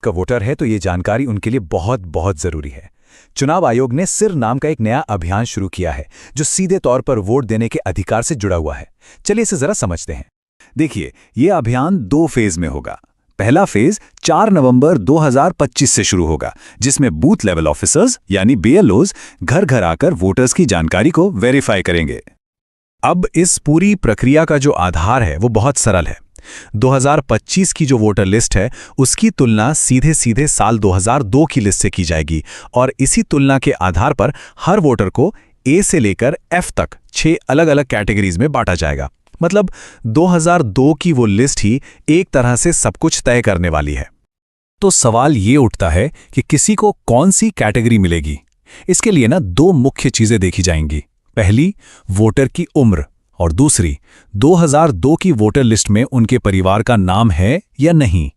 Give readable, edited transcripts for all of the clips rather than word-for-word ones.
का वोटर है तो ये जानकारी उनके लिए बहुत बहुत जरूरी है। चुनाव आयोग ने सिर नाम का एक नया अभियान शुरू किया है जो सीधे तौर पर वोट देने के अधिकार से जुड़ा हुआ है। चलिए इसे जरा समझते हैं। देखिए, ये अभियान 2 फेज में होगा। पहला फेज 4 नवंबर 2025 से शुरू होगा, जिसमें बूथ लेवल ऑफिसर्स यानी बीएलओज घर घर आकर वोटर्स की जानकारी को वेरीफाई करेंगे। अब इस पूरी प्रक्रिया का जो आधार है वो बहुत सरल है। 2025 की जो वोटर लिस्ट है उसकी तुलना सीधे सीधे साल 2002 की लिस्ट से की जाएगी और इसी तुलना के आधार पर हर वोटर को ए से लेकर एफ तक 6 अलग अलग कैटेगरीज में बांटा जाएगा। मतलब 2002 की वो लिस्ट ही एक तरह से सब कुछ तय करने वाली है। तो सवाल ये उठता है कि किसी को कौन सी कैटेगरी मिलेगी। इसके लिए 2 मुख्य चीजें देखी जाएंगी। पहली, वोटर की उम्र, और दूसरी, 2002 की वोटर लिस्ट में उनके परिवार का नाम है या नहीं।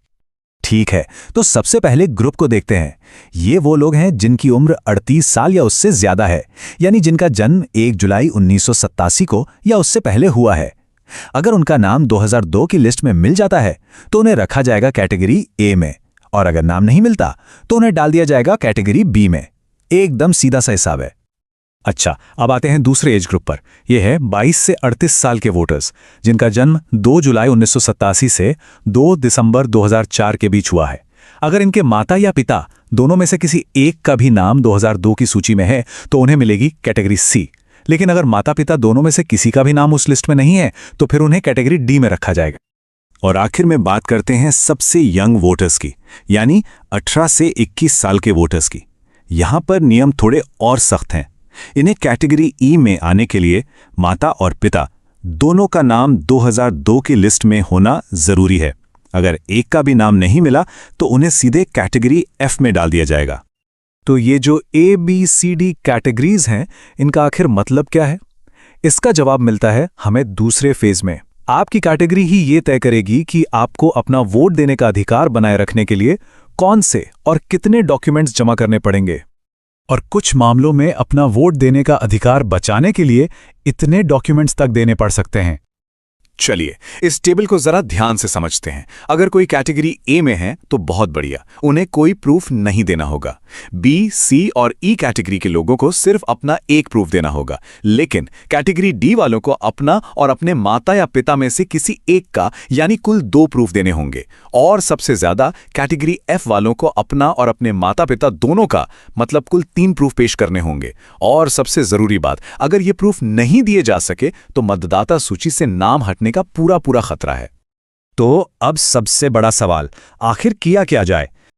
ठीक है, तो सबसे पहले ग्रुप को देखते हैं। ये वो लोग हैं जिनकी उम्र 38 साल या उससे ज्यादा है, यानी जिनका जन्म 1 जुलाई 1987 को या उससे पहले हुआ है। अगर उनका नाम 2002 की लिस्ट में मिल जाता है तो उन्हें रखा जाएगा कैटेगरी ए में, और अगर नाम नहीं मिलता तो उन्हें डाल दिया जाएगा कैटेगरी बी में। एकदम सीधा सा हिसाब है। अच्छा, अब आते हैं दूसरे एज ग्रुप पर। यह है 22 से 38 साल के वोटर्स, जिनका जन्म 2 जुलाई 1987 से 2 दिसंबर 2004 के बीच हुआ है। अगर इनके माता या पिता दोनों में से किसी एक का भी नाम 2002 की सूची में है तो उन्हें मिलेगी कैटेगरी सी। लेकिन अगर माता पिता दोनों में से किसी का भी नाम उस लिस्ट में नहीं है तो फिर उन्हें कैटेगरी डी में रखा जाएगा। और आखिर में बात करते हैं सबसे यंग वोटर्स की, यानी 18 से 21 साल के वोटर्स की। यहां पर नियम थोड़े और सख्त हैं। इन्हें कैटेगरी ई में आने के लिए माता और पिता दोनों का नाम 2002 की लिस्ट में होना जरूरी है। अगर एक का भी नाम नहीं मिला तो उन्हें सीधे कैटेगरी एफ में डाल दिया जाएगा। तो ये जो A B C D categories हैं, इनका आखिर मतलब क्या है? इसका जवाब मिलता है हमें दूसरे फेज में। आपकी कैटेगरी ही ये तय करेगी कि आपको अपना वोट देने का अधिकार बनाए रखने के लिए कौन से और कितने डॉक्यूमेंट्स जमा करने पड़ेंगे, और कुछ मामलों में अपना वोट देने का अधिकार बचाने के लिए इतने डॉक्यूमेंट्स तक देने पड़ सकते हैं। चलिए इस टेबल को जरा ध्यान से समझते हैं। अगर कोई कैटेगरी ए में है तो बहुत बढ़िया, उन्हें कोई प्रूफ नहीं देना होगा। बी, सी और ई कैटेगरी के लोगों को सिर्फ अपना एक प्रूफ देना होगा। लेकिन कैटेगरी डी वालों को अपना और अपने माता या पिता में से किसी एक का यानी कुल 2 प्रूफ देने होंगे। और सबसे ज्यादा कैटेगरी एफ वालों को अपना और अपने माता पिता दोनों का मतलब कुल 3 प्रूफ पेश करने होंगे। और सबसे जरूरी बात, अगर ये प्रूफ नहीं दिए जा सके तो मतदाता सूची से नाम हटने का पूरा खतरा है। तो अब सबसे बड़ा सवाल, आखिर किया क्या जाए?